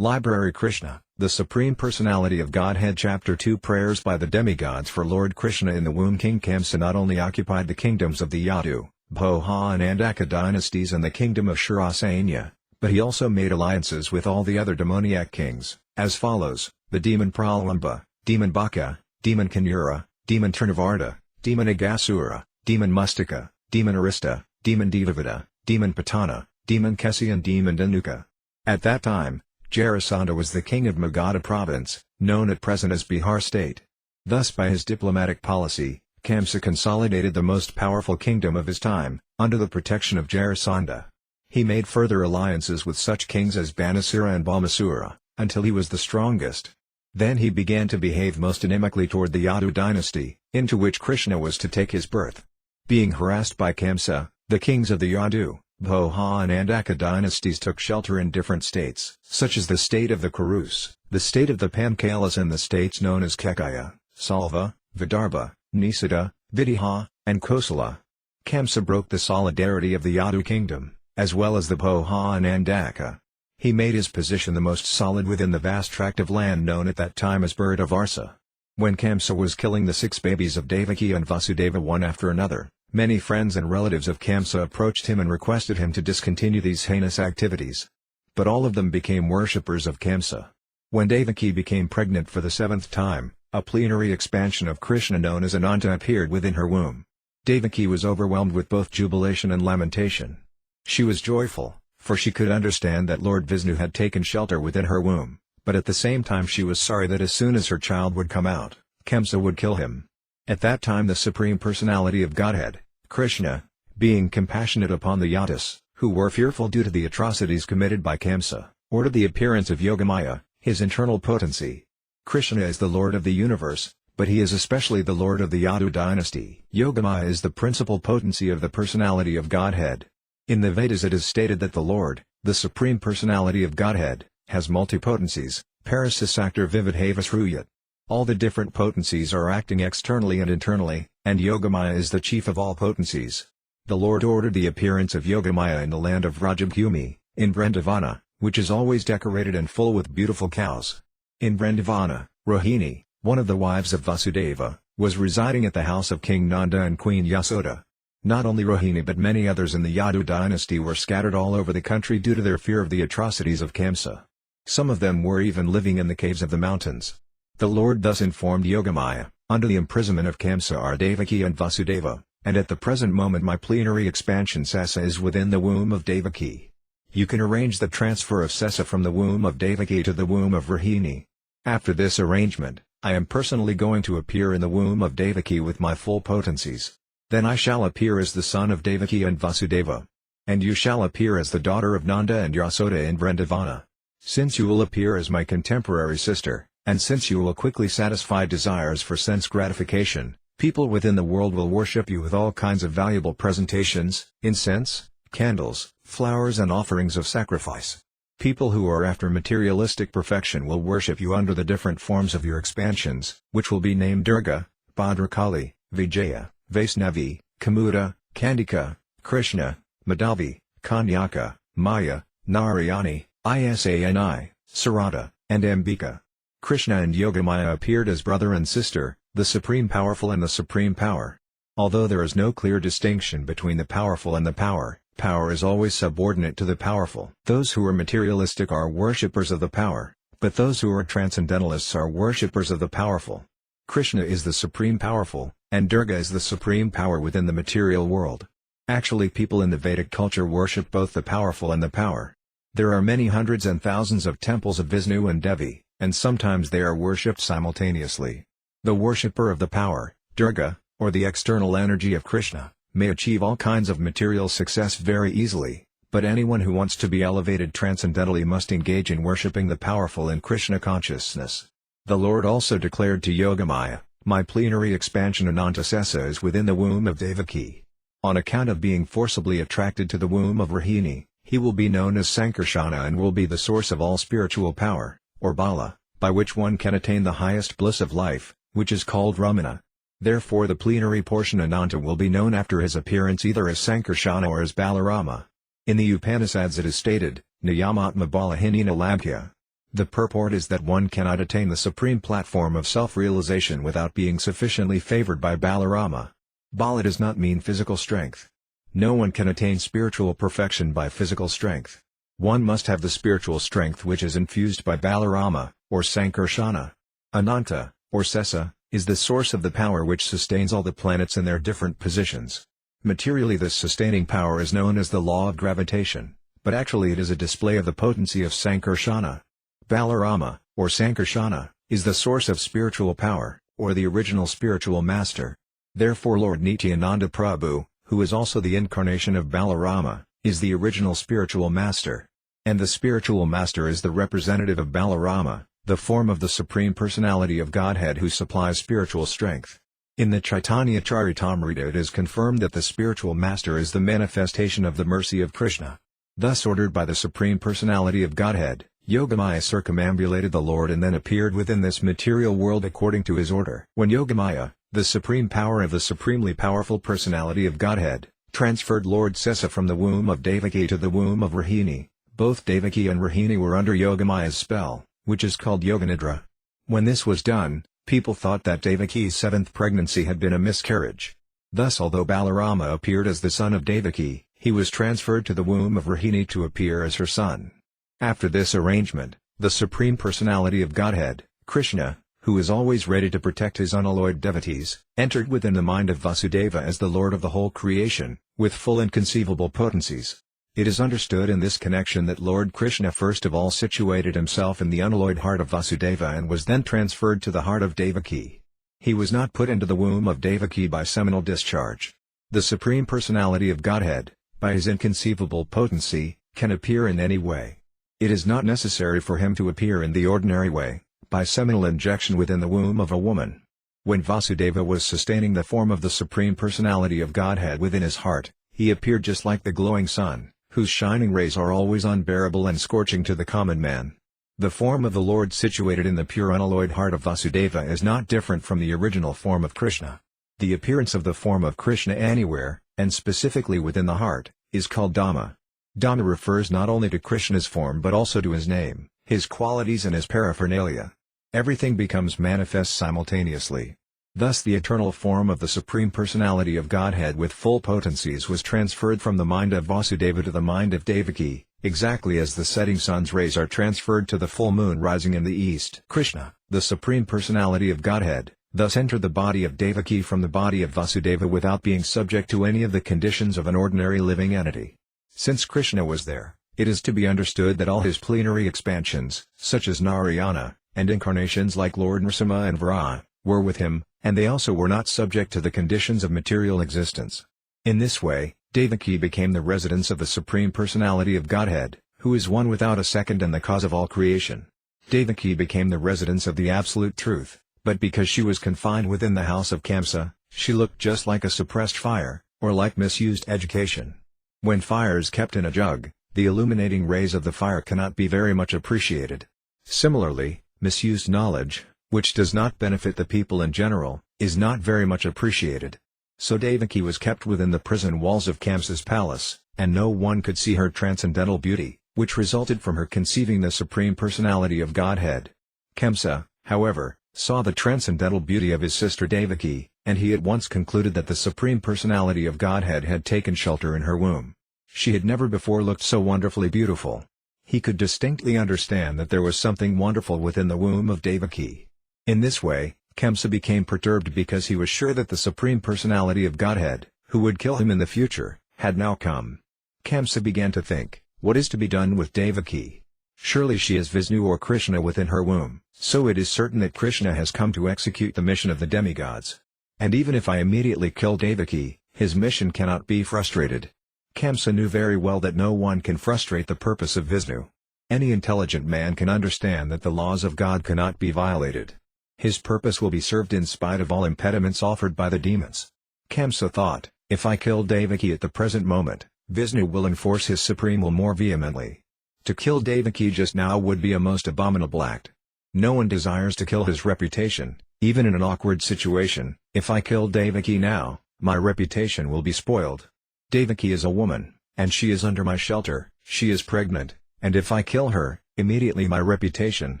Library Krishna, the Supreme Personality of Godhead Chapter 2 Prayers by the Demigods for Lord Krishna in the womb. King Kṛṣṇa not only occupied the kingdoms of the Yadu, Bhoja and Andaka dynasties and the kingdom of Śrīla, but he also made alliances with all the other demoniac kings, as follows: the demon Pralamba, demon Baka, demon Kanura, demon Trinavarta, demon Agasura, demon Mustika, demon Arista, demon Devavada, demon Patana, demon Kesi and demon Dhanuka. At that time, Jarasandha was the king of Magadha province, known at present as Bihar state. Thus by his diplomatic policy, Kṛṣṇa consolidated the most powerful kingdom of his time, under the protection of Jarasandha. He made further alliances with such kings as Banasura and Bhaumasura, until he was the strongest. Then he began to behave most inimically toward the Yadu dynasty, into which Krishna was to take his birth. Being harassed by Kṛṣṇa, the kings of the Yadu, Bhoja and Andaka dynasties took shelter in different states, such as the state of the Kurus, the state of the Panchalas and the states known as Kekaya, Salva, Vidarbha, Nisada, Vidya, and Kosala. Kṛṣṇa broke the solidarity of the Yadu kingdom, as well as the Bhoja and Andaka. He made his position the most solid within the vast tract of land known at that time as Varsa. When Kṛṣṇa was killing the 6 babies of Devaki and Vasudeva one after another, many friends and relatives of Kṛṣṇa approached him and requested him to discontinue these heinous activities. But all of them became worshippers of Kṛṣṇa. When Devaki became pregnant for the 7th time, a plenary expansion of Krishna known as Ananta appeared within her womb. Devaki was overwhelmed with both jubilation and lamentation. She was joyful, for she could understand that Lord Vishnu had taken shelter within her womb, but at the same time she was sorry that as soon as her child would come out, Kṛṣṇa would kill him. At that time the Supreme Personality of Godhead, Krishna, being compassionate upon the Yadus, who were fearful due to the atrocities committed by Kṛṣṇa, ordered the appearance of Yogamaya, his internal potency. Krishna is the Lord of the universe, but he is especially the Lord of the Yadu dynasty. Yogamaya is the principal potency of the Personality of Godhead. In the Vedas it is stated that the Lord, the Supreme Personality of Godhead, has multipotencies, Parasasaktar Vividhavasruyat. All the different potencies are acting externally and internally, and Yogamaya is the chief of all potencies. The Lord ordered the appearance of Yogamaya in the land of Vrajabhumi, in Vrindavana, which is always decorated and full with beautiful cows. In Vrindavana, Rohini, one of the wives of Vasudeva, was residing at the house of King Nanda and Queen Yasoda. Not only Rohini but many others in the Yadu dynasty were scattered all over the country due to their fear of the atrocities of Kṛṣṇa. Some of them were even living in the caves of the mountains. The Lord thus informed Yogamaya, under the imprisonment of Kṛṣṇa are Devaki and Vasudeva, and at the present moment my plenary expansion Sesa is within the womb of Devaki. You can arrange the transfer of Sesa from the womb of Devaki to the womb of Rohini. After this arrangement, I am personally going to appear in the womb of Devaki with my full potencies. Then I shall appear as the son of Devaki and Vasudeva. And you shall appear as the daughter of Nanda and Yasoda in Vrindavana. Since you will appear as my contemporary sister, and since you will quickly satisfy desires for sense gratification, people within the world will worship you with all kinds of valuable presentations, incense, candles, flowers and offerings of sacrifice. People who are after materialistic perfection will worship you under the different forms of your expansions, which will be named Durga, Bhadrakali, Vijaya, Vaisnavi, Kamuda, Kandika, Krishna, Madhavi, Kanyaka, Maya, Narayani, Isani, Sarada, and Ambika. Krishna and Yogamaya appeared as brother and sister, the Supreme Powerful and the Supreme Power. Although there is no clear distinction between the powerful and the power, power is always subordinate to the powerful. Those who are materialistic are worshippers of the power, but those who are transcendentalists are worshippers of the powerful. Krishna is the Supreme Powerful, and Durga is the Supreme Power within the material world. Actually, people in the Vedic culture worship both the powerful and the power. There are many hundreds and thousands of temples of Vishnu and Devi, and sometimes they are worshipped simultaneously. The worshipper of the power, Durga, or the external energy of Krishna, may achieve all kinds of material success very easily, but anyone who wants to be elevated transcendentally must engage in worshipping the powerful in Krishna consciousness. The Lord also declared to Yogamaya, my plenary expansion Anantasesa is within the womb of Devaki. On account of being forcibly attracted to the womb of Rohini, he will be known as Sankarsana and will be the source of all spiritual power, or Bala, by which one can attain the highest bliss of life, which is called Ramana. Therefore the plenary portion Ananta will be known after his appearance either as Sankarsana or as Balarama. In the Upanishads it is stated, Niyamatma Balahinina Labhya. The purport is that one cannot attain the supreme platform of self-realization without being sufficiently favored by Balarama. Bala does not mean physical strength. No one can attain spiritual perfection by physical strength. One must have the spiritual strength which is infused by Balarama, or Sankarsana. Ananta, or Sesa, is the source of the power which sustains all the planets in their different positions. Materially this sustaining power is known as the law of gravitation, but actually it is a display of the potency of Sankarsana. Balarama, or Sankarsana, is the source of spiritual power, or the original spiritual master. Therefore Lord Nityananda Prabhu, who is also the incarnation of Balarama, is the original spiritual master. And the spiritual master is the representative of Balarama, the form of the Supreme Personality of Godhead who supplies spiritual strength. In the Chaitanya Charitamrita it is confirmed that the spiritual master is the manifestation of the mercy of Krishna. Thus ordered by the Supreme Personality of Godhead, Yogamaya circumambulated the Lord and then appeared within this material world according to his order. When Yogamaya, the supreme power of the supremely powerful personality of Godhead, transferred Lord Sesa from the womb of Devaki to the womb of Rohini, both Devaki and Rohini were under Yogamaya's spell, which is called Yoganidra. When this was done, people thought that Devaki's seventh pregnancy had been a miscarriage. Thus although Balarama appeared as the son of Devaki, he was transferred to the womb of Rohini to appear as her son. After this arrangement, the Supreme Personality of Godhead, Krishna, who is always ready to protect his unalloyed devotees, entered within the mind of Vasudeva as the Lord of the whole creation, with full inconceivable potencies. It is understood in this connection that Lord Krishna first of all situated himself in the unalloyed heart of Vasudeva and was then transferred to the heart of Devaki. He was not put into the womb of Devaki by seminal discharge. The Supreme Personality of Godhead, by his inconceivable potency, can appear in any way. It is not necessary for him to appear in the ordinary way, by seminal injection within the womb of a woman. When Vasudeva was sustaining the form of the Supreme Personality of Godhead within his heart, he appeared just like the glowing sun, whose shining rays are always unbearable and scorching to the common man. The form of the Lord situated in the pure unalloyed heart of Vasudeva is not different from the original form of Krishna. The appearance of the form of Krishna anywhere, and specifically within the heart, is called Dhamma. Dhamma refers not only to Krishna's form but also to his name, his qualities and his paraphernalia. Everything becomes manifest simultaneously. Thus the eternal form of the Supreme Personality of Godhead with full potencies was transferred from the mind of Vasudeva to the mind of Devaki, exactly as the setting sun's rays are transferred to the full moon rising in the east. Krishna, the Supreme Personality of Godhead, thus entered the body of Devaki from the body of Vasudeva without being subject to any of the conditions of an ordinary living entity. Since Krishna was there, it is to be understood that all his plenary expansions, such as Narayana, and incarnations like Lord Nrsimha and Varaha, were with him, and they also were not subject to the conditions of material existence. In this way, Devaki became the residence of the Supreme Personality of Godhead, who is one without a second and the cause of all creation. Devaki became the residence of the Absolute Truth, but because she was confined within the house of Kamsa, she looked just like a suppressed fire, or like misused education. When fire is kept in a jug, the illuminating rays of the fire cannot be very much appreciated. Similarly, misused knowledge, which does not benefit the people in general, is not very much appreciated. So Devaki was kept within the prison walls of Kamsa's palace, and no one could see her transcendental beauty, which resulted from her conceiving the Supreme Personality of Godhead. Kamsa, however, saw the transcendental beauty of his sister Devaki, and he at once concluded that the Supreme Personality of Godhead had taken shelter in her womb. She had never before looked so wonderfully beautiful. He could distinctly understand that there was something wonderful within the womb of Devaki. In this way, Kamsa became perturbed because he was sure that the Supreme Personality of Godhead, who would kill him in the future, had now come. Kamsa began to think, what is to be done with Devaki? Surely she is Vishnu or Krishna within her womb, so it is certain that Krishna has come to execute the mission of the demigods. And even if I immediately kill Devaki, his mission cannot be frustrated. Kamsa knew very well that no one can frustrate the purpose of Vishnu. Any intelligent man can understand that the laws of God cannot be violated. His purpose will be served in spite of all impediments offered by the demons. Kamsa thought, if I kill Devaki at the present moment, Vishnu will enforce his supreme will more vehemently. To kill Devaki just now would be a most abominable act. No one desires to kill his reputation, even in an awkward situation. If I kill Devaki now, my reputation will be spoiled. Devaki is a woman, and she is under my shelter, she is pregnant, and if I kill her, Immediately my reputation,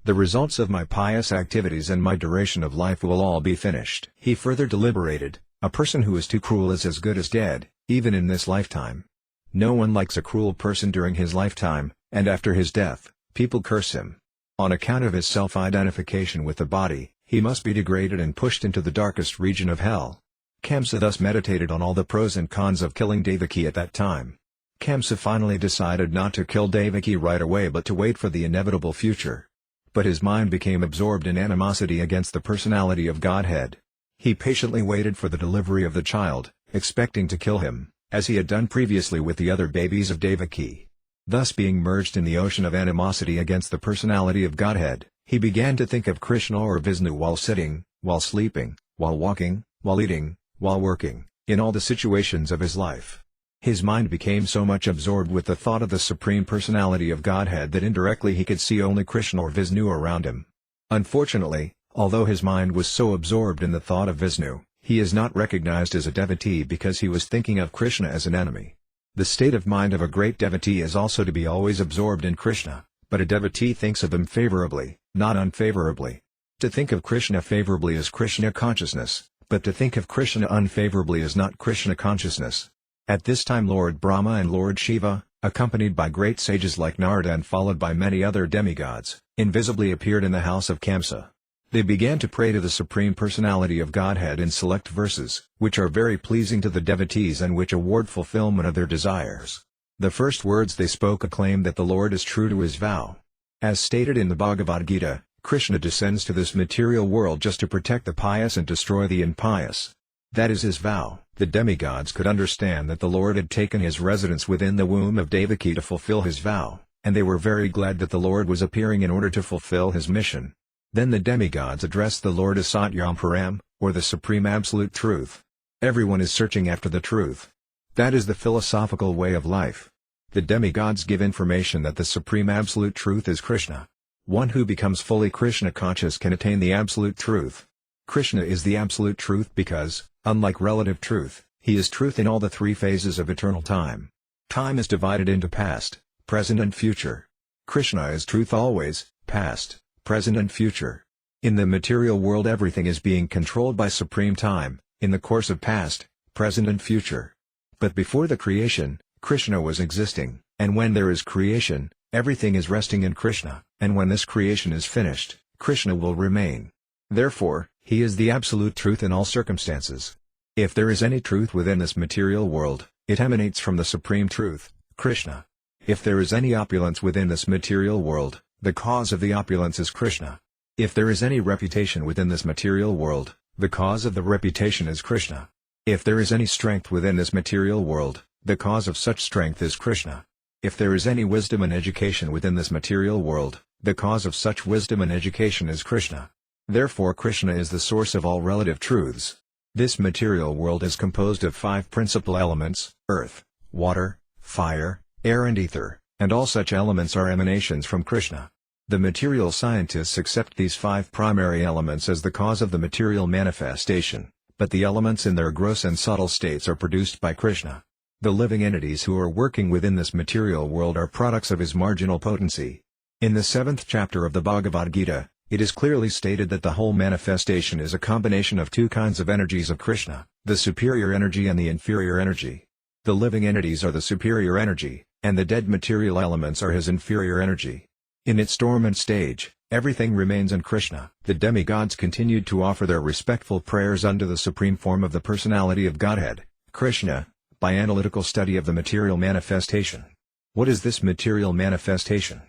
the results of my pious activities and my duration of life will all be finished. He further deliberated, a person who is too cruel is as good as dead, even in this lifetime. No one likes a cruel person during his lifetime, and after his death, people curse him. On account of his self-identification with the body, he must be degraded and pushed into the darkest region of hell. Kṛṣṇa thus meditated on all the pros and cons of killing Devaki at that time. Kṛṣṇa finally decided not to kill Devaki right away but to wait for the inevitable future. But his mind became absorbed in animosity against the personality of Godhead. He patiently waited for the delivery of the child, expecting to kill him, as he had done previously with the other babies of Devaki. Thus being merged in the ocean of animosity against the personality of Godhead, he began to think of Krishna or Vishnu while sitting, while sleeping, while walking, while eating, while working, in all the situations of his life. His mind became so much absorbed with the thought of the Supreme Personality of Godhead that indirectly he could see only Krishna or Vishnu around him. Unfortunately, although his mind was so absorbed in the thought of Vishnu, he is not recognized as a devotee because he was thinking of Krishna as an enemy. The state of mind of a great devotee is also to be always absorbed in Krishna, but a devotee thinks of him favorably, not unfavorably. To think of Krishna favorably is Krishna consciousness, but to think of Krishna unfavorably is not Krishna consciousness. At this time Lord Brahma and Lord Shiva, accompanied by great sages like Narada and followed by many other demigods, invisibly appeared in the house of Kṛṣṇa. They began to pray to the Supreme Personality of Godhead in select verses, which are very pleasing to the devotees and which award fulfillment of their desires. The first words they spoke acclaim that the Lord is true to his vow. As stated in the Bhagavad Gita, Krishna descends to this material world just to protect the pious and destroy the impious. That is his vow. The demigods could understand that the Lord had taken his residence within the womb of Devaki to fulfill his vow, and they were very glad that the Lord was appearing in order to fulfill his mission. Then the demigods addressed the Lord as Satyam Param, or the Supreme Absolute Truth. Everyone is searching after the truth. That is the philosophical way of life. The demigods give information that the Supreme Absolute Truth is Krishna. One who becomes fully Krishna conscious can attain the Absolute Truth. Krishna is the Absolute Truth because, unlike relative truth, he is truth in all the three phases of eternal time. Time is divided into past, present and future. Krishna is truth always, past, present and future. In the material world everything is being controlled by supreme time, in the course of past, present and future. But before the creation, Krishna was existing, and when there is creation, everything is resting in Krishna, and when this creation is finished, Krishna will remain. Therefore, he is the absolute truth in all circumstances. If there is any truth within this material world, it emanates from the Supreme Truth, Krishna. If there is any opulence within this material world, the cause of the opulence is Krishna. If there is any reputation within this material world, the cause of the reputation is Krishna. If there is any strength within this material world, the cause of such strength is Krishna. If there is any wisdom and education within this material world, the cause of such wisdom and education is Krishna. Therefore Krishna is the source of all relative truths. This material world is composed of 5 principal elements, earth, water, fire, air and ether, and all such elements are emanations from Krishna. The material scientists accept these 5 primary elements as the cause of the material manifestation, but the elements in their gross and subtle states are produced by Krishna. The living entities who are working within this material world are products of his marginal potency. In the 7th chapter of the Bhagavad Gita, it is clearly stated that the whole manifestation is a combination of 2 kinds of energies of Krishna, the superior energy and the inferior energy. The living entities are the superior energy, and the dead material elements are his inferior energy. In its dormant stage, everything remains in Krishna. The demigods continued to offer their respectful prayers unto the supreme form of the personality of Godhead, Krishna, by analytical study of the material manifestation. What is this material manifestation?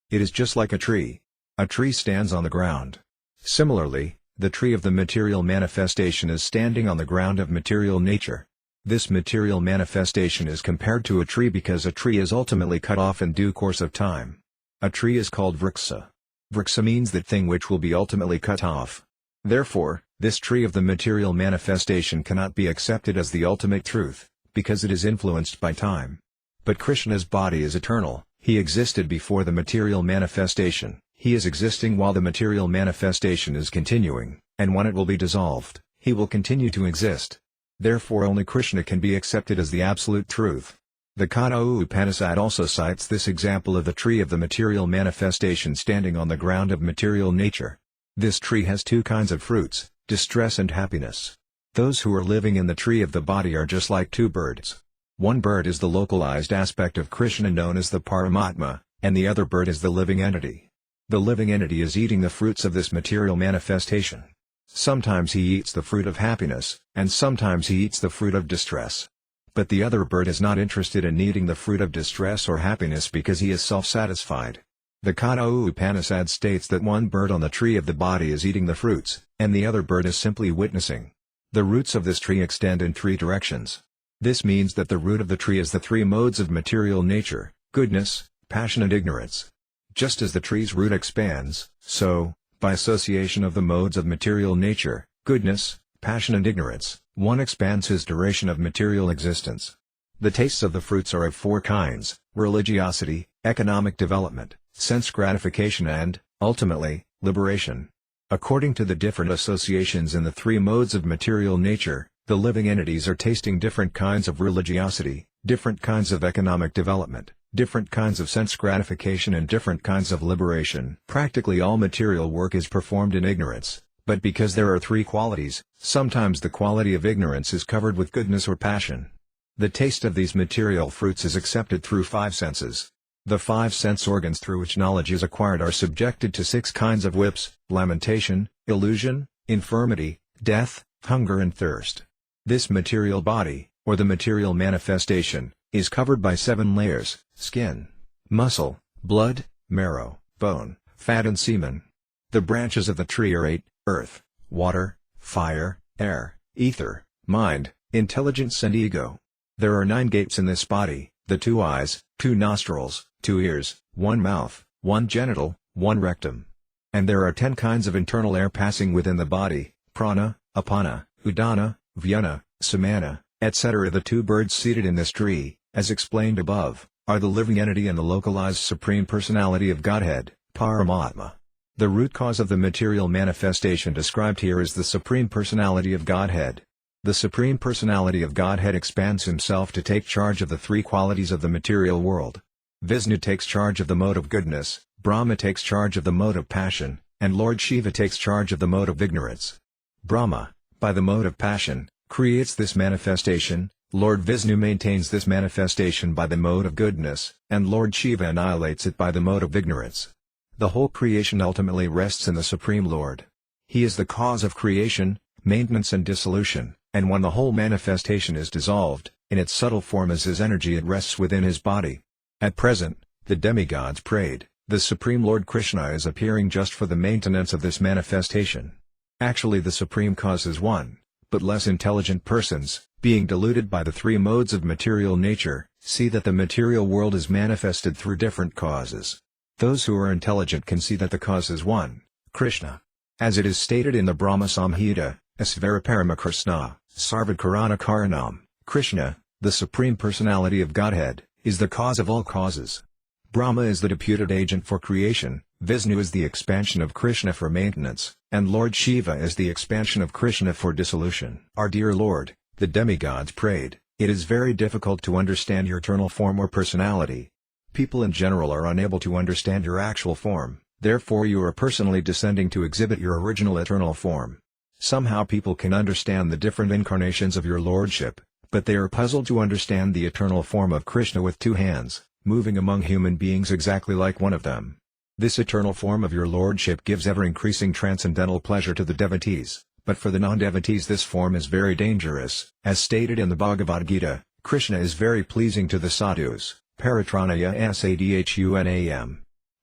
It is just like a tree. A tree stands on the ground. Similarly, the tree of the material manifestation is standing on the ground of material nature. This material manifestation is compared to a tree because a tree is ultimately cut off in due course of time. A tree is called vriksha. Vriksha means that thing which will be ultimately cut off. Therefore, this tree of the material manifestation cannot be accepted as the ultimate truth, because it is influenced by time. But Krishna's body is eternal, he existed before the material manifestation. He is existing while the material manifestation is continuing, and when it will be dissolved, he will continue to exist. Therefore only Krishna can be accepted as the absolute truth. The Kṛṣṇa Upanishad also cites this example of the tree of the material manifestation standing on the ground of material nature. This tree has two kinds of fruits, distress and happiness. Those who are living in the tree of the body are just like two birds. One bird is the localized aspect of Krishna known as the Paramatma, and the other bird is the living entity. The living entity is eating the fruits of this material manifestation. Sometimes he eats the fruit of happiness, and sometimes he eats the fruit of distress. But the other bird is not interested in eating the fruit of distress or happiness because he is self-satisfied. The Kṛṣṇa Upanishad states that one bird on the tree of the body is eating the fruits, and the other bird is simply witnessing. The roots of this tree extend in three directions. This means that the root of the tree is the three modes of material nature: goodness, passion and ignorance. Just as the tree's root expands, so, by association of the modes of material nature, goodness, passion and ignorance, one expands his duration of material existence. The tastes of the fruits are of four kinds: religiosity, economic development, sense gratification and, ultimately, liberation. According to the different associations in the three modes of material nature, the living entities are tasting different kinds of religiosity, different kinds of economic development, different kinds of sense gratification and different kinds of liberation. Practically all material work is performed in ignorance, but because there are three qualities, sometimes the quality of ignorance is covered with goodness or passion. The taste of these material fruits is accepted through five senses. The five sense organs through which knowledge is acquired are subjected to six kinds of whips: lamentation, illusion, infirmity, death, hunger and thirst. This material body, or the material manifestation, is covered by seven layers: skin, muscle, blood, marrow, bone, fat and semen. The branches of the tree are eight: earth, water, fire, air, ether, mind, intelligence and ego. There are 9 gates in this body: the 2 eyes, 2 nostrils, 2 ears, 1 mouth, 1 genital, 1 rectum. And there are 10 kinds of internal air passing within the body: prana, apana, udana, vyana, samana, etc. The 2 birds seated in this tree, as explained above, are the living entity and the localized Supreme Personality of Godhead, Paramatma. The root cause of the material manifestation described here is the Supreme Personality of Godhead. The Supreme Personality of Godhead expands himself to take charge of the 3 qualities of the material world. Vishnu takes charge of the mode of goodness, Brahma takes charge of the mode of passion, and Lord Shiva takes charge of the mode of ignorance. Brahma, by the mode of passion, creates this manifestation, Lord Vishnu maintains this manifestation by the mode of goodness, and Lord Shiva annihilates it by the mode of ignorance. The whole creation ultimately rests in the Supreme Lord. He is the cause of creation, maintenance and dissolution, and when the whole manifestation is dissolved, in its subtle form as his energy it rests within his body. At present, the demigods prayed, the Supreme Lord Krishna is appearing just for the maintenance of this manifestation. Actually the Supreme Cause is one, but less intelligent persons, being deluded by the 3 modes of material nature, see that the material world is manifested through different causes. Those who are intelligent can see that the cause is one, Krishna. As it is stated in the Brahma Samhita, Asvara Parama Kṛṣṇa, Sarvad Karana Karanam, Krishna, the Supreme Personality of Godhead, is the cause of all causes. Brahma is the deputed agent for creation, Vishnu is the expansion of Krishna for maintenance, and Lord Shiva is the expansion of Krishna for dissolution. Our dear Lord, the demigods prayed, it is very difficult to understand your eternal form or personality. People in general are unable to understand your actual form, therefore you are personally descending to exhibit your original eternal form. Somehow people can understand the different incarnations of your lordship, but they are puzzled to understand the eternal form of Krishna with 2 hands, moving among human beings exactly like one of them. This eternal form of your lordship gives ever-increasing transcendental pleasure to the devotees, but for the non-devotees this form is very dangerous. As stated in the Bhagavad Gita, Krishna is very pleasing to the sadhus, paritranaya sadhunam.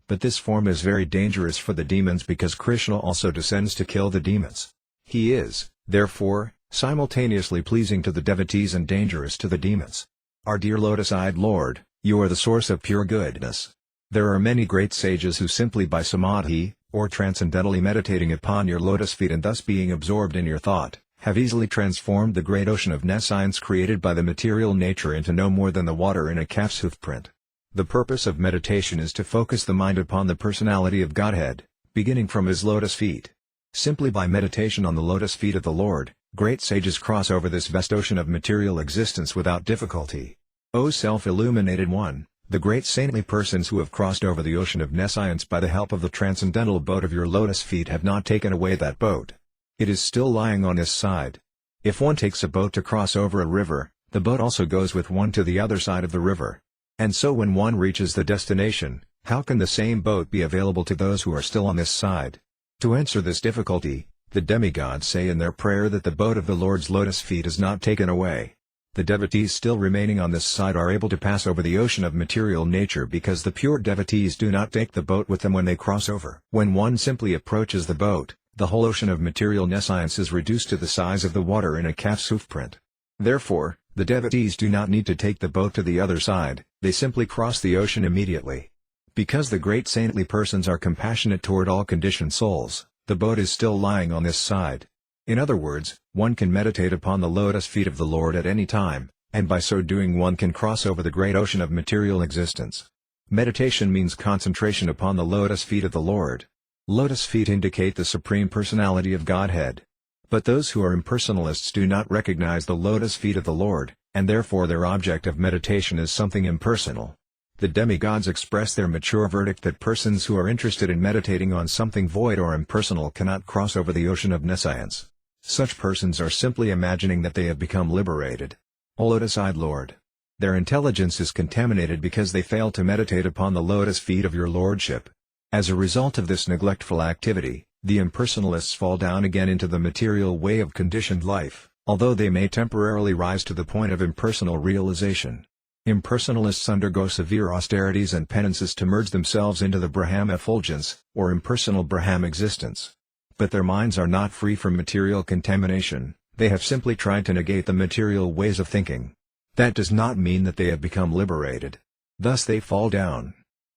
But this form is very dangerous for the demons because Krishna also descends to kill the demons. He is, therefore, simultaneously pleasing to the devotees and dangerous to the demons. Our dear lotus-eyed Lord, you are the source of pure goodness. There are many great sages who simply by samadhi, or transcendentally meditating upon your lotus feet and thus being absorbed in your thought, have easily transformed the great ocean of nescience created by the material nature into no more than the water in a calf's hoofprint. The purpose of meditation is to focus the mind upon the personality of Godhead, beginning from his lotus feet. Simply by meditation on the lotus feet of the Lord, great sages cross over this vast ocean of material existence without difficulty. O self-illuminated one, the great saintly persons who have crossed over the ocean of nescience by the help of the transcendental boat of your lotus feet have not taken away that boat. It is still lying on this side. If one takes a boat to cross over a river, the boat also goes with one to the other side of the river. And so when one reaches the destination, how can the same boat be available to those who are still on this side? To answer this difficulty, the demigods say in their prayer that the boat of the Lord's lotus feet is not taken away. The devotees still remaining on this side are able to pass over the ocean of material nature because the pure devotees do not take the boat with them when they cross over. When one simply approaches the boat, the whole ocean of material nescience is reduced to the size of the water in a calf's hoofprint. Therefore, the devotees do not need to take the boat to the other side, they simply cross the ocean immediately. Because the great saintly persons are compassionate toward all conditioned souls, the boat is still lying on this side. In other words, one can meditate upon the lotus feet of the Lord at any time, and by so doing one can cross over the great ocean of material existence. Meditation means concentration upon the lotus feet of the Lord. Lotus feet indicate the Supreme Personality of Godhead. But those who are impersonalists do not recognize the lotus feet of the Lord, and therefore their object of meditation is something impersonal. The demigods express their mature verdict that persons who are interested in meditating on something void or impersonal cannot cross over the ocean of nescience. Such persons are simply imagining that they have become liberated. O lotus-eyed Lord! Their intelligence is contaminated because they fail to meditate upon the lotus feet of your Lordship. As a result of this neglectful activity, the impersonalists fall down again into the material way of conditioned life, although they may temporarily rise to the point of impersonal realization. Impersonalists undergo severe austerities and penances to merge themselves into the Brahma effulgence, or impersonal Brahma existence. But their minds are not free from material contamination, they have simply tried to negate the material ways of thinking. That does not mean that they have become liberated. Thus they fall down.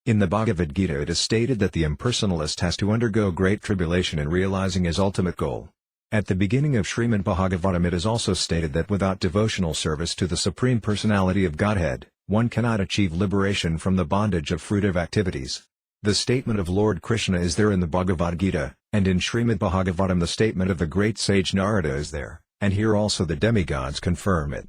In the Bhagavad Gita it is stated that the impersonalist has to undergo great tribulation in realizing his ultimate goal. At the beginning of Śrīmad-Bhāgavatam it is also stated that without devotional service to the Supreme Personality of Godhead, one cannot achieve liberation from the bondage of fruitive activities. The statement of Lord Krishna is there in the Bhagavad Gita, and in Śrīmad-Bhāgavatam the statement of the great sage Narada is there, and here also the demigods confirm it.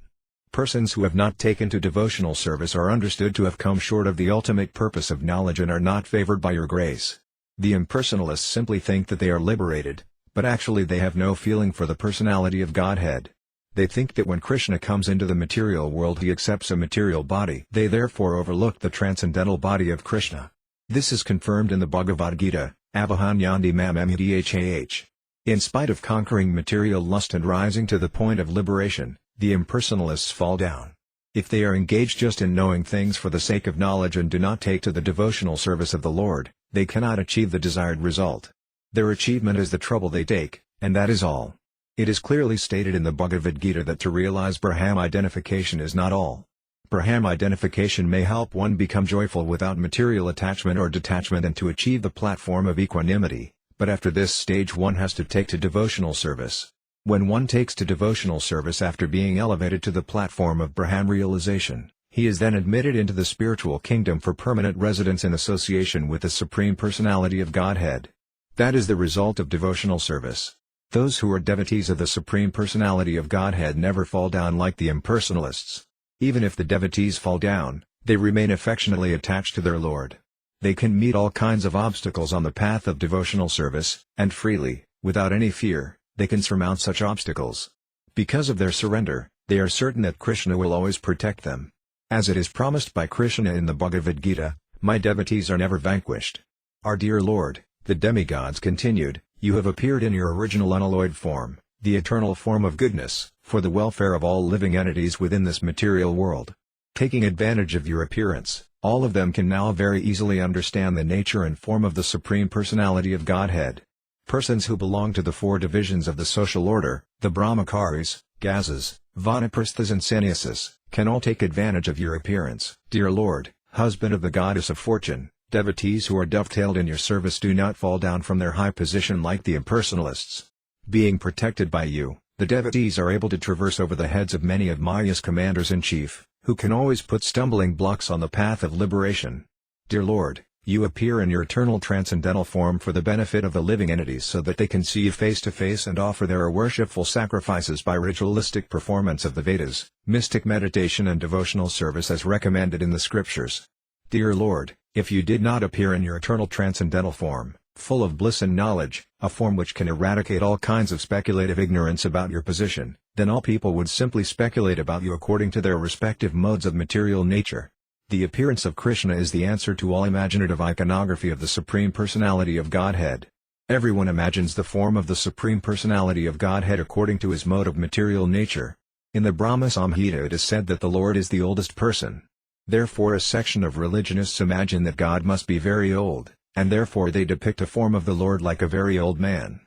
Persons who have not taken to devotional service are understood to have come short of the ultimate purpose of knowledge and are not favored by your grace. The impersonalists simply think that they are liberated, but actually they have no feeling for the personality of Godhead. They think that when Krishna comes into the material world he accepts a material body. They therefore overlook the transcendental body of Krishna. This is confirmed in the Bhagavad Gita, Avahanyandi mamamidhah. In spite of conquering material lust and rising to the point of liberation, the impersonalists fall down. If they are engaged just in knowing things for the sake of knowledge and do not take to the devotional service of the Lord, they cannot achieve the desired result. Their achievement is the trouble they take, and that is all. It is clearly stated in the Bhagavad Gita that to realize Brahma identification is not all. Brahma identification may help one become joyful without material attachment or detachment and to achieve the platform of equanimity, but after this stage one has to take to devotional service. When one takes to devotional service after being elevated to the platform of Brahma realization, he is then admitted into the spiritual kingdom for permanent residence in association with the Supreme Personality of Godhead. That is the result of devotional service. Those who are devotees of the Supreme Personality of Godhead never fall down like the impersonalists. Even if the devotees fall down, they remain affectionately attached to their Lord. They can meet all kinds of obstacles on the path of devotional service, and freely, without any fear, they can surmount such obstacles. Because of their surrender, they are certain that Krishna will always protect them. As it is promised by Krishna in the Bhagavad Gita, my devotees are never vanquished. Our dear Lord, the demigods continued, you have appeared in your original unalloyed form, the eternal form of goodness, for the welfare of all living entities within this material world. Taking advantage of your appearance, all of them can now very easily understand the nature and form of the Supreme Personality of Godhead. Persons who belong to the four divisions of the social order, the Brahmacharis, Gazas, Vanaprasthas and Sannyasis, can all take advantage of your appearance. Dear Lord, husband of the goddess of fortune, devotees who are dovetailed in your service do not fall down from their high position like the impersonalists. Being protected by you, the devotees are able to traverse over the heads of many of Maya's commanders-in-chief, who can always put stumbling blocks on the path of liberation. Dear Lord, You appear in your eternal transcendental form for the benefit of the living entities so that they can see you face to face and offer their worshipful sacrifices by ritualistic performance of the Vedas, mystic meditation and devotional service as recommended in the scriptures. Dear Lord, if you did not appear in your eternal transcendental form, full of bliss and knowledge, a form which can eradicate all kinds of speculative ignorance about your position, then all people would simply speculate about you according to their respective modes of material nature. The appearance of Krishna is the answer to all imaginative iconography of the Supreme Personality of Godhead. Everyone imagines the form of the Supreme Personality of Godhead according to his mode of material nature. In the Brahma Samhita it is said that the Lord is the oldest person. Therefore a section of religionists imagine that God must be very old, and therefore they depict a form of the Lord like a very old man.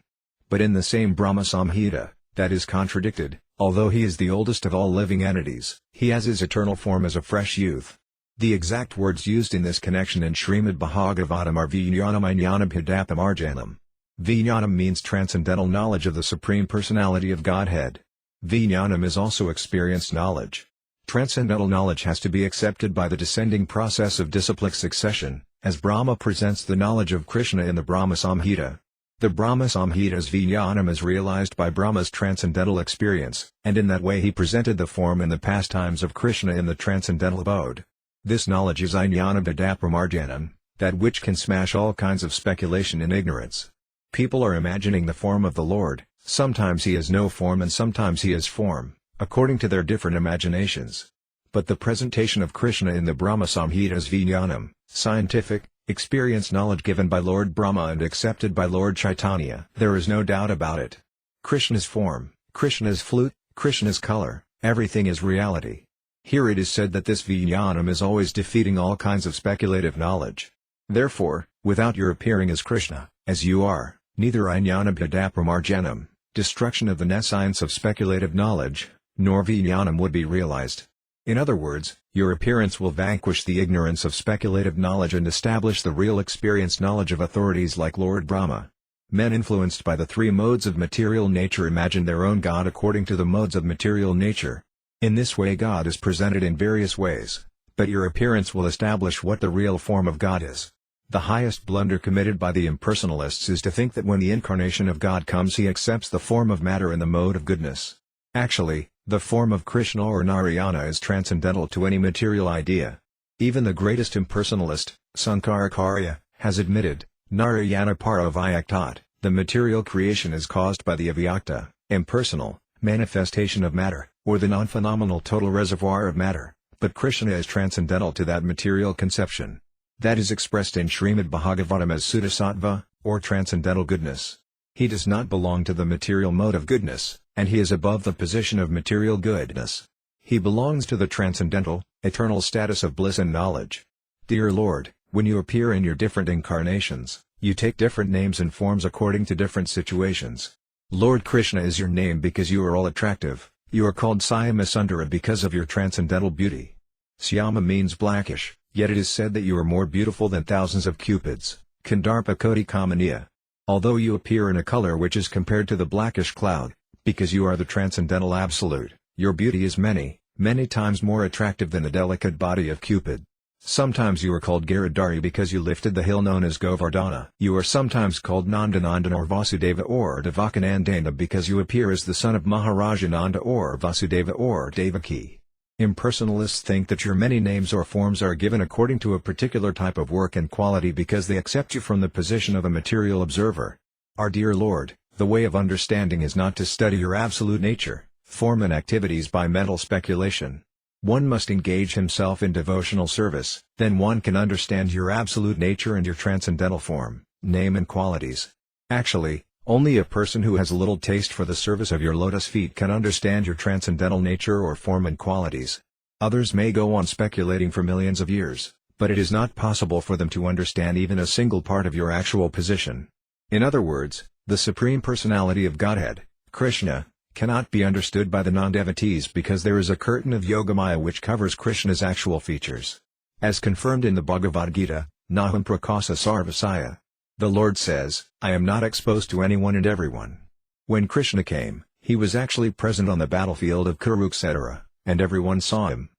But in the same Brahma Samhita, that is contradicted. Although he is the oldest of all living entities, he has his eternal form as a fresh youth. The exact words used in this connection in Śrīmad-Bhāgavatam are Vijñānam Jnanam Hidapam Arjanam. Vijñānam means transcendental knowledge of the Supreme Personality of Godhead. Vijñānam is also experienced knowledge. Transcendental knowledge has to be accepted by the descending process of disciplic succession, as Brahma presents the knowledge of Krishna in the Brahma Samhita. The Brahma Samhita's Vijñānam is realized by Brahma's transcendental experience, and in that way he presented the form and the pastimes of Krishna in the transcendental abode. This knowledge is Jnanam Hidapramarjanam, that which can smash all kinds of speculation and ignorance. People are imagining the form of the Lord, sometimes he has no form and sometimes he has form, according to their different imaginations. But the presentation of Krishna in the Brahma Samhita is Vijñānam, scientific, experienced knowledge given by Lord Brahma and accepted by Lord Chaitanya. There is no doubt about it. Krishna's form, Krishna's flute, Krishna's color, everything is reality. Here it is said that this Vijñānam is always defeating all kinds of speculative knowledge. Therefore, without your appearing as Krishna, as you are, neither Jnanam Hidapramarjanam, destruction of the nescience of speculative knowledge, nor Vijñānam would be realized. In other words, your appearance will vanquish the ignorance of speculative knowledge and establish the real experienced knowledge of authorities like Lord Brahma. Men influenced by the three modes of material nature imagine their own God according to the modes of material nature. In this way God is presented in various ways, but your appearance will establish what the real form of God is. The highest blunder committed by the impersonalists is to think that when the incarnation of God comes he accepts the form of matter in the mode of goodness. Actually, the form of Krishna or Narayana is transcendental to any material idea. Even the greatest impersonalist, Founder-Ācārya, has admitted, Narayana para vyaktat, the material creation is caused by the avyakta, impersonal, manifestation of matter, or the non-phenomenal total reservoir of matter, but Krishna is transcendental to that material conception. That is expressed in Śrīmad-Bhāgavatam as Suddhasattva, or transcendental goodness. He does not belong to the material mode of goodness, and he is above the position of material goodness. He belongs to the transcendental, eternal status of bliss and knowledge. Dear Lord, when you appear in your different incarnations, you take different names and forms according to different situations. Lord Krishna is your name because you are all attractive. You are called Syama because of your transcendental beauty. Syama means blackish, yet it is said that you are more beautiful than thousands of cupids, Kandarpa Koti Kamaniya. Although you appear in a color which is compared to the blackish cloud, because you are the transcendental absolute, your beauty is many, many times more attractive than the delicate body of Cupid. Sometimes you are called Giridhari because you lifted the hill known as Govardhana. You are sometimes called Nandanandan or Vasudeva or Devakanandana because you appear as the son of Maharaja Nanda or Vasudeva or Devaki. Impersonalists think that your many names or forms are given according to a particular type of work and quality because they accept you from the position of a material observer. Our dear Lord, the way of understanding is not to study your absolute nature, form and activities by mental speculation. One must engage himself in devotional service, then one can understand your absolute nature and your transcendental form, name and qualities. Actually, only a person who has a little taste for the service of your lotus feet can understand your transcendental nature or form and qualities. Others may go on speculating for millions of years, but it is not possible for them to understand even a single part of your actual position. In other words, the Supreme Personality of Godhead, Krishna, cannot be understood by the non-devotees because there is a curtain of Yogamaya which covers Krishna's actual features. As confirmed in the Bhagavad Gita, Naham Prakasa Sarvasaya. The Lord says, I am not exposed to anyone and everyone. When Krishna came, he was actually present on the battlefield of Kurukshetra, and everyone saw him.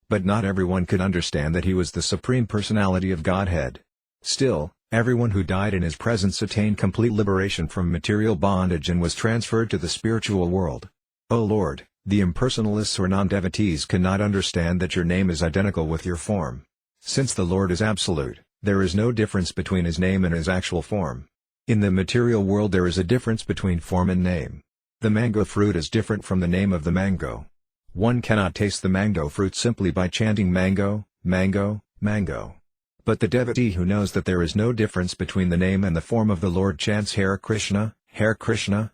But not everyone could understand that he was the Supreme Personality of Godhead. Still, everyone who died in his presence attained complete liberation from material bondage and was transferred to the spiritual world. O Lord, the impersonalists or non-devotees cannot understand that your name is identical with your form. Since the Lord is absolute, there is no difference between his name and his actual form. In the material world there is a difference between form and name. The mango fruit is different from the name of the mango. One cannot taste the mango fruit simply by chanting mango, mango, mango. But the devotee who knows that there is no difference between the name and the form of the Lord chants Hare Krishna, Krishna,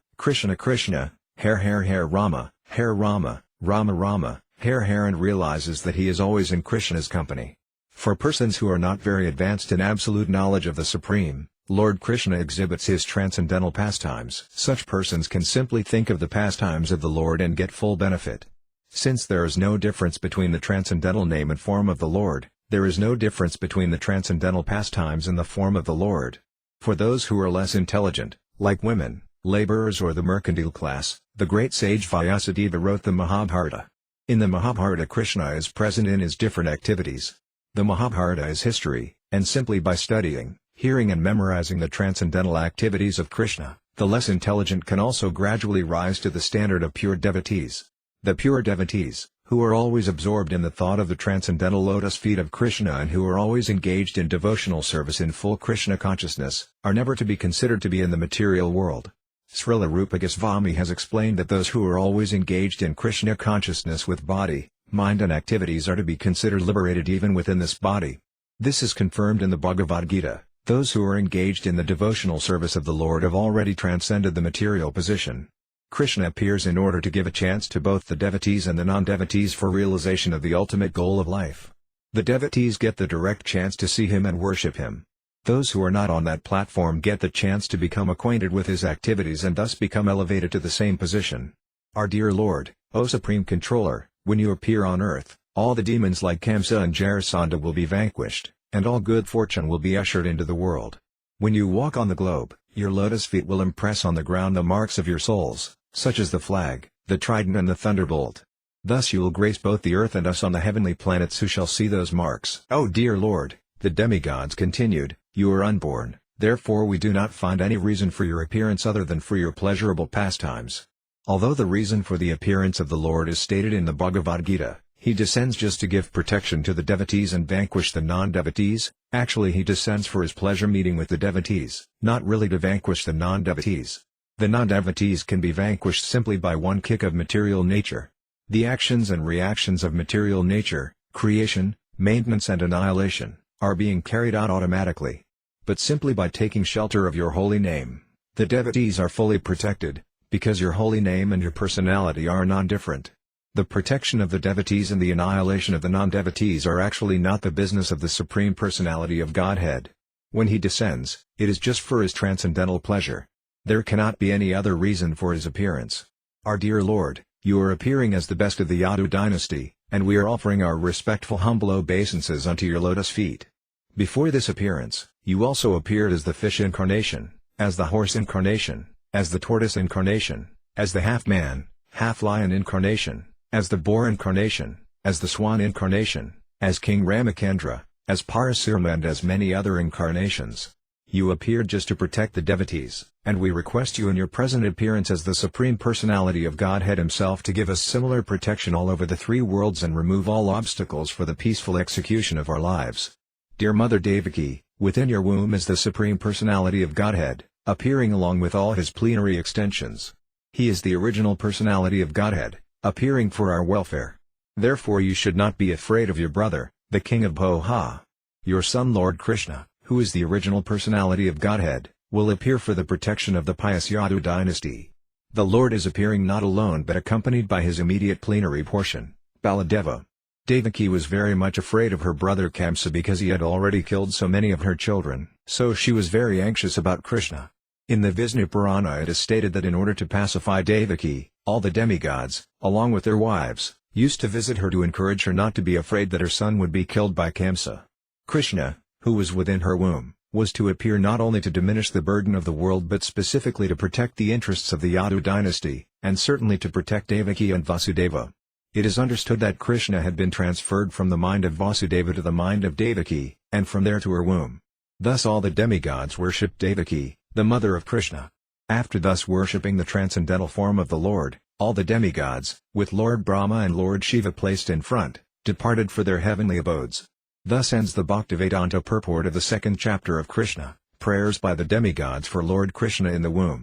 Krishna, Hare Rama, Rama, Rama, Hare and realizes that he is always in Krishna's company. For persons who are not very advanced in absolute knowledge of the Supreme, Lord Krishna exhibits his transcendental pastimes. Such persons can simply think of the pastimes of the Lord and get full benefit. Since there is no difference between the transcendental name and form of the Lord, there is no difference between the transcendental pastimes and the form of the Lord. For those who are less intelligent, like women, laborers or the mercantile class, the great sage Vyāsadeva wrote the Mahabharata. In the Mahabharata Krishna is present in his different activities. The Mahabharata is history, and simply by studying, hearing and memorizing the transcendental activities of Krishna, the less intelligent can also gradually rise to the standard of pure devotees. The pure devotees, who are always absorbed in the thought of the transcendental lotus feet of Krishna and who are always engaged in devotional service in full Krishna consciousness, are never to be considered to be in the material world. Śrīla Swami has explained that those who are always engaged in Krishna consciousness with body, mind and activities are to be considered liberated even within this body. This is confirmed in the Bhagavad Gita. Those who are engaged in the devotional service of the Lord have already transcended the material position. Krishna appears in order to give a chance to both the devotees and the non-devotees for realization of the ultimate goal of life. The devotees get the direct chance to see him and worship him. Those who are not on that platform get the chance to become acquainted with his activities and thus become elevated to the same position. Our dear Lord, O Supreme Controller, when you appear on earth, all the demons like Kamsa and Jarasandha will be vanquished, and all good fortune will be ushered into the world. When you walk on the globe, your lotus feet will impress on the ground the marks of your souls, such as the flag, the trident and the thunderbolt. Thus you will grace both the earth and us on the heavenly planets who shall see those marks. O dear Lord, the demigods continued, you are unborn, therefore we do not find any reason for your appearance other than for your pleasurable pastimes. Although the reason for the appearance of the Lord is stated in the Bhagavad Gita, he descends just to give protection to the devotees and vanquish the non-devotees. Actually he descends for his pleasure meeting with the devotees, not really to vanquish the non-devotees. The non-devotees can be vanquished simply by one kick of material nature. The actions and reactions of material nature, creation, maintenance and annihilation, are being carried out automatically. But simply by taking shelter of your holy name, the devotees are fully protected, because your holy name and your personality are non-different. The protection of the devotees and the annihilation of the non-devotees are actually not the business of the Supreme Personality of Godhead. When he descends, it is just for his transcendental pleasure. There cannot be any other reason for his appearance. Our dear Lord, you are appearing as the best of the Yadu dynasty, and we are offering our respectful humble obeisances unto your lotus feet. Before this appearance, you also appeared as the fish incarnation, as the horse incarnation, as the tortoise incarnation, as the half-man, half-lion incarnation, as the boar incarnation, as the swan incarnation, as King Ramacandra, as Parasurma and as many other incarnations. You appeared just to protect the devotees, and we request you in your present appearance as the Supreme Personality of Godhead himself to give us similar protection all over the three worlds and remove all obstacles for the peaceful execution of our lives. Dear Mother Devaki, within your womb is the Supreme Personality of Godhead, appearing along with all his plenary extensions. He is the original Personality of Godhead, appearing for our welfare. Therefore you should not be afraid of your brother, the King of Bhoha. Your son Lord Krishna, who is the original Personality of Godhead, will appear for the protection of the pious Yadu dynasty. The Lord is appearing not alone but accompanied by his immediate plenary portion, Baladeva. Devaki was very much afraid of her brother Kamsa because he had already killed so many of her children, so she was very anxious about Krishna. In the Vishnu Purana it is stated that in order to pacify Devaki, all the demigods, along with their wives, used to visit her to encourage her not to be afraid that her son would be killed by Kamsa. Krishna, who was within her womb, was to appear not only to diminish the burden of the world but specifically to protect the interests of the Yadu dynasty, and certainly to protect Devaki and Vasudeva. It is understood that Krishna had been transferred from the mind of Vasudeva to the mind of Devaki, and from there to her womb. Thus all the demigods worshipped Devaki, the mother of Krishna. After thus worshipping the transcendental form of the Lord, all the demigods, with Lord Brahma and Lord Shiva placed in front, departed for their heavenly abodes. Thus ends the Bhaktivedanta purport of the second chapter of Krishna, Prayers by the Demigods for Lord Krishna in the Womb.